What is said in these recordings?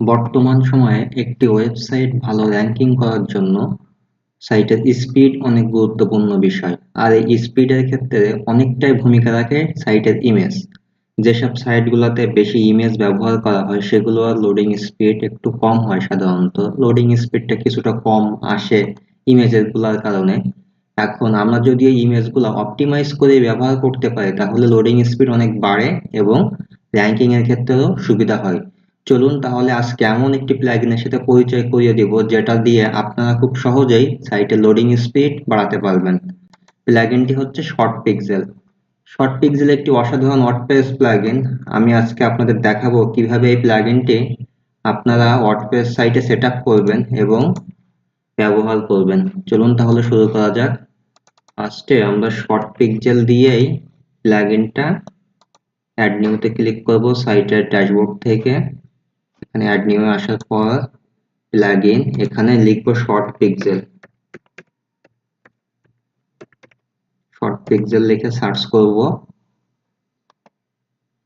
বর্তমান সময়ে একটি ওয়েবসাইট ভালো র্যাঙ্কিং করার জন্য সাইটের স্পিড অনেক গুরুত্বপূর্ণ বিষয়। আর এই স্পিডের ক্ষেত্রে অনেকটাই ভূমিকা রাখে সাইটের ইমেজ। যেসব সাইটগুলোতে বেশি ইমেজ ব্যবহার করা হয় সেগুলোর লোডিং স্পিড একটু কম হয়, সাধারণত লোডিং স্পিডটা কিছুটা কম আসে ইমেজের গুলার কারণে। এখন আমরা যদি এই ইমেজগুলো অপটিমাইজ করে ব্যবহার করতে পারি তাহলে লোডিং স্পিড অনেক বাড়ে এবং র্যাঙ্কিং এর ক্ষেত্রেও সুবিধা হয়। চলুন তাহলে আজকে এমন একটি প্লাগইনের সাথে পরিচয় করিয়ে দিব যেটা দিয়ে আপনারা খুব সহজেই সাইটের লোডিং স্পিড বাড়াতে পারবেন। প্লাগইনটি হচ্ছে শর্ট পিক্সেল। শর্ট পিক্সেল একটি অসাধারণ ওয়ার্ডপ্রেস প্লাগইন। আমি আজকে আপনাদের দেখাবো কিভাবে এই প্লাগইনটি আপনারা ওয়ার্ডপ্রেস সাইটে সেটআপ করবেন এবং ব্যবহার করবেন। চলুন তাহলে শুরু করা যাক। ফার্স্টে আমরা শর্ট পিক্সেল দিয়েই প্লাগইনটা অ্যাড নিউতে ক্লিক করব সাইটের ড্যাশবোর্ড থেকে। এখানে অ্যাড নিউ আসার পর প্লাগইন, এখানে লিখব শর্ট পিক্সেল। শর্ট পিক্সেল লিখে সার্চ করব।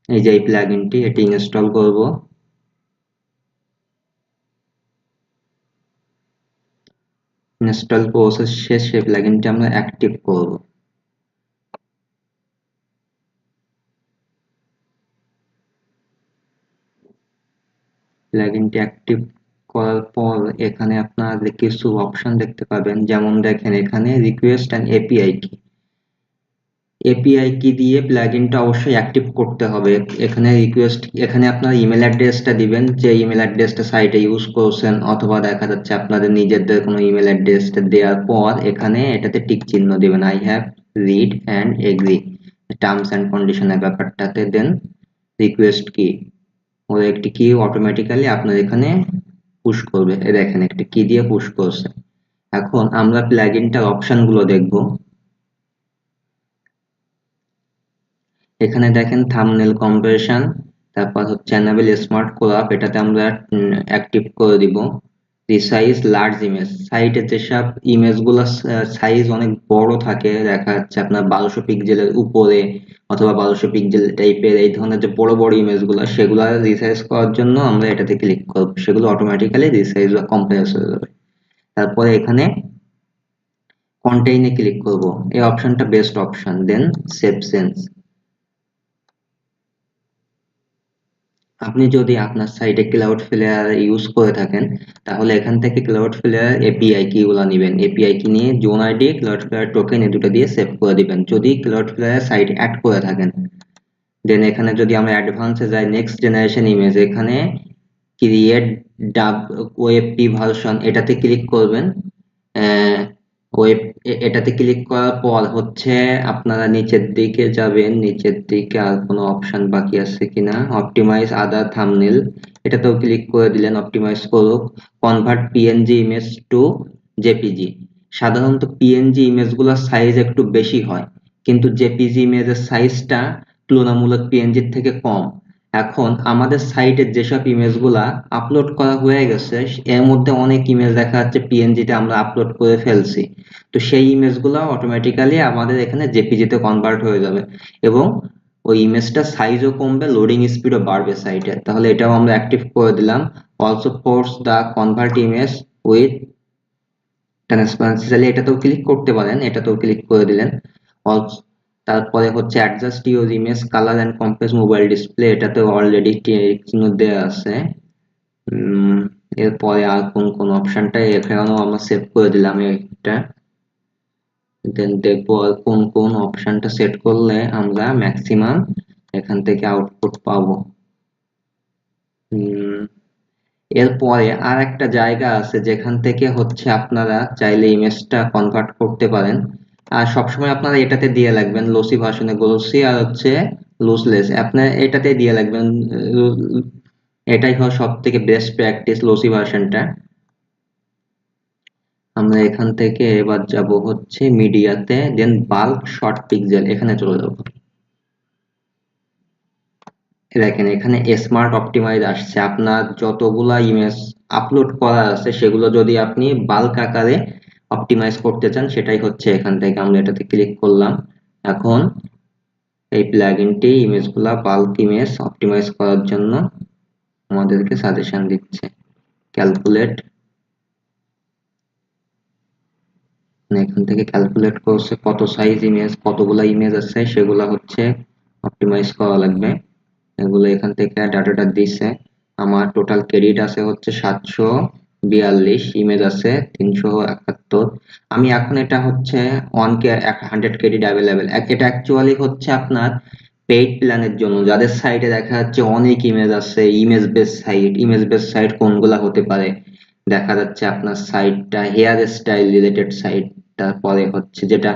এই যে এই প্লাগইনটি, এটি ইনস্টল করব। ইনস্টল প্রসেস শেষে প্লাগইনটি আমরা অ্যাক্টিভ করব। প্লাগইনটি অ্যাক্টিভ করার পর এখানে আপনারা কিছু অপশন দেখতে পাবেন, যেমন দেখেন এখানে রিকোয়েস্ট এন্ড এপিআই কি। এপিআই কি দিয়ে প্লাগইনটা অবশ্যই অ্যাক্টিভ করতে হবে। এখানে রিকোয়েস্ট, এখানে আপনার ইমেল অ্যাড্রেসটা দিবেন, যে ইমেল অ্যাড্রেসটা সাইটে ইউজ করছেন, অথবা দেখা যাচ্ছে আপনাদের নিজেদের কোনো ইমেল অ্যাড্রেসটা দেওয়ার পর এখানে এটাতে টিক চিহ্ন দিবেন, I have read and agri terms and কন্ডিশনের ব্যাপারটাতে। দেন রিকোয়েস্ট কি, ও একটি কি অটোমেটিক্যালি আপনার এখানে পুশ করবে। দেখেন একটা কি দিয়ে পুশ করছে। এখন আমরা প্লাগইনটার অপশনগুলো দেখব। এখানে দেখেন থাম্বনেল কম্প্রেশন, তারপর হচ্ছে enable স্মার্ট কোলাপ, এটাতে আমরা অ্যাক্টিভ করে দিব। রিসাইজ লার্জ ইমেজ, সাইটে যেসব ইমেজগুলো সাইজ অনেক বড় থাকে, দেখা যাচ্ছে আপনার 1200 পিক্সেলের উপরে অথবা 1200 পিক্সেল টাইপের এই ধরনের যে বড় বড় ইমেজগুলো, সেগুলো রিসাইজ করার জন্য আমরা এটাতে ক্লিক করব, সেগুলো অটোমেটিক্যালি রিসাইজ বা কম্প্রেস হয়ে যাবে। তারপরে এখানে কন্টেইনে ক্লিক করব, এই অপশনটা বেস্ট অপশন। দেন সেভ চেঞ্জ। আপনি যদি আপনার সাইটে ক্লাউডফ্লায়ার ইউজ করে থাকেন তাহলে এখান থেকে ক্লাউডফ্লায়ার এপিআই কি গুলো নেবেন, এপিআই কি নিয়ে জোন আইডি ক্লাউডফ্লায়ার টোকেন এই দুটো দিয়ে সেভ করে দিবেন যদি ক্লাউডফ্লায়ার সাইট অ্যাড করে থাকেন। দেন এখানে যদি আমরা অ্যাডভান্সে যাই, নেক্সট জেনারেশন ইমেজ, এখানে ক্রিয়েট ডাব ওএপি ভার্সন, এটাতে ক্লিক করবেন। ওয়েব, এটাতে ক্লিক করার পর হচ্ছে আপনারা নিচের দিকে যাবেন, নিচের দিকে আর কোনো অপশন বাকি আছে কিনা, অপটিমাইজ আদার থাম্বনেল, এটাতেও ক্লিক করে দিলেন অপটিমাইজ করুক। Convert PNG image to JPG. সাধারণত পিএনজি ইমেজগুলোর সাইজ একটু বেশি হয়, কিন্তু জেপিজি ইমেজের সাইজটা তুলনামূলক পিএনজির থেকে কম। এখন আমাদের সাইটে যেসব ইমেজগুলা আপলোড করা হয়ে গেছে এর মধ্যে অনেক ইমেজ দেখা যাচ্ছে পিএনজিতে আমরা আপলোড করে ফেলছি, তো সেই ইমেজগুলো অটোমেটিক্যালি আমাদের এখানে জেপিজিতে কনভার্ট হয়ে যাবে এবং ওই ইমেজটা সাইজও কমবে, লোডিং স্পিডও বাড়বে সাইটে। তাহলে এটাও আমরা অ্যাক্টিভ করে দিলাম। Also force the convert image with transparency, চাইলে এটাতেও ক্লিক করতে পারেন, এটাতেও ক্লিক করে দিলেন। অলসো তারপরে হচ্ছে adjust your image colour and compress mobile display, এটাতে অলরেডি চিহ্ন দেওয়া আছে। এরপরে আর কোন কোন অপশনটা, এখানেও আমরা সেভ করে দিলাম এটা। দেন দেখবো আর কোন কোন অপশনটা সেট করলে আমরা ম্যাক্সিমাম এখান থেকে আউটপুট পাবো। এরপরে আর একটা জায়গা আছে যেখান থেকে হচ্ছে আপনারা চাইলে ইমেজটা কনভার্ট করতে পারেন। আর সবসময় আপনারা এটাতে দিয়ে রাখবেন লসি ভার্সনে গ্লোসি, আর হচ্ছে লুসলেস আপনার এটাতে দিয়ে রাখবেন। এটাই হয় সব থেকে বেস্ট প্র্যাকটিস, লসি ভার্সনটা। আমরা এখান থেকে এবার যাব হচ্ছে মিডিয়াতে, দেন বাল্ক শর্ট পিক্সেল, এখানে চলে যাব। দেখেন এখানে স্মার্ট অপটিমাইজ আসছে, আপনার যতগুলা ইমেজ আপলোড করা আছে সেগুলো যদি আপনি বাল্ক আকারে অপটিমাইজ করতে চান সেটাই হচ্ছে এখান থেকে। আমরা এটাতে ক্লিক করলাম। এখন এই প্লাগইনটি ইমেজগুলা বাল্ক ইমেজ অপটিমাইজ করার জন্য আমাদেরকে সাজেশন দিচ্ছে। ক্যালকুলেট, এখান থেকে ক্যালকুলেট করছে কত সাইজ ইমেজ, কতগুলা ইমেজ আছে সেগুলা হচ্ছে অপটিমাইজ করা লাগবে। এগুলো এখান থেকে ডাটাটা দিছে। আমার টোটাল ক্রেডিট আছে হচ্ছে 742, ইমেজ আছে 371। আমি এখন এটা হচ্ছে 100 ক্রেডিট অ্যাভেলেবেল। এটা অ্যাকচুয়ালি হচ্ছে আপনার পেইড প্ল্যানের জন্য, যাদের সাইটে দেখা যাচ্ছে অনেক ইমেজ আছে। ইমেজ বেস সাইট কোনগুলা হতে পারে, দেখা যাচ্ছে আপনার সাইটটা হেয়ার স্টাইল রিলেটেড সাইট, তারপরে হচ্ছে যেটা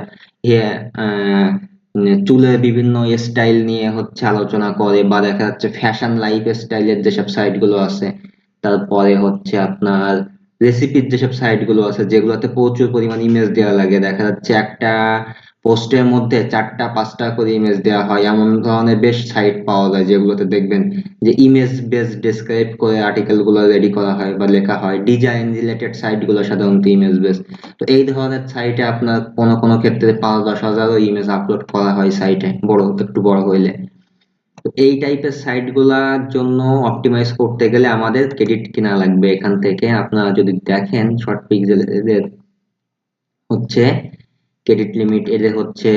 চুলের বিভিন্ন স্টাইল নিয়ে হচ্ছে আলোচনা করে, বা দেখা যাচ্ছে ফ্যাশন লাইফ স্টাইলের যেসব সাইট গুলো আছে, তারপরে হচ্ছে আপনার রেসিপির যেসব সাইট গুলো আছে যেগুলোতে প্রচুর পরিমাণ ইমেজ দেওয়া লাগে, দেখা যাচ্ছে একটা পোস্টের মধ্যে 4টা 5টা করে ইমেজ দেওয়া হয়, এমন ধরনের বেশ সাইট পাওয়া যায় যেগুলোতে দেখবেন যে ইমেজ বেস ডেসক্রাইব করে আর্টিকেল গুলো রেডি করা হয় বা লেখা হয়। ডিজাইন রিলেটেড সাইট গুলো সাধারণত ইমেজ বেস। তো এই ধরনের সাইটে আপনার কোনো কোনো ক্ষেত্রে 5-10 হাজারও ইমেজ আপলোড করা হয় সাইটে, একটু বড় হইলে। তো এই টাইপের সাইট গুলার জন্য অপটিমাইজ করতে গেলে আমাদের ক্রেডিট কিনা লাগবে। এখান থেকে আপনারা যদি দেখেন শর্ট পিক্সেল এদের হচ্ছে ক্রেডিট লিমিট, এদের হচ্ছে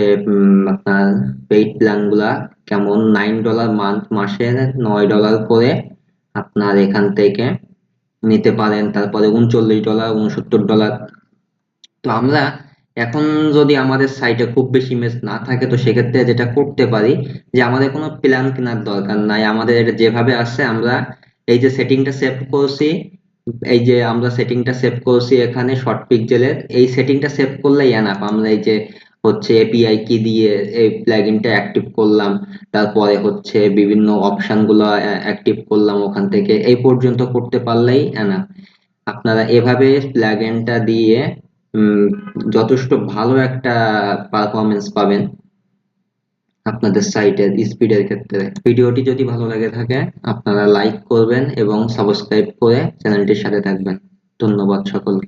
আপনার পেইড প্ল্যান গুলা কেমন, $9 মাসে $9 করে আপনার এখান থেকে নিতে পারেন। তারপরে $39, $69। তো আমরা এখন যদি আমাদের সাইটে খুব বেশি ইমেজ না থাকে, তো সেক্ষেত্রে যেটা করতে পারি যে আমাদের কোনো প্ল্যান কেনার দরকার নাই, আমাদের এটা যেভাবে আছে আমরা এই যে সেটিংটা সেভ করছি, এই যে আমরা সেটিংটা সেভ করছি এখানে শর্ট পিক্সেলের, এই সেটিংটা সেভ করলেই এনাফ। আমরা এই যে হচ্ছে এপিআই কি দিয়ে এই প্লাগইনটা অ্যাক্টিভ করলাম, তারপরে হচ্ছে বিভিন্ন অপশন গুলো অ্যাক্টিভ করলাম, ওখান থেকে এই পর্যন্ত করতে পারলেই এনাফ। আপনারা এভাবে প্লাগইনটা দিয়ে উম, যথেষ্ট ভালো একটা পারফরমেন্স পাবেন আপনাদের সাইটের স্পিডের ক্ষেত্রে। ভিডিওটি যদি ভালো লেগে থাকে আপনারা লাইক করবেন এবং সাবস্ক্রাইব করে চ্যানেলটির সাথে থাকবেন। ধন্যবাদ সকলকে।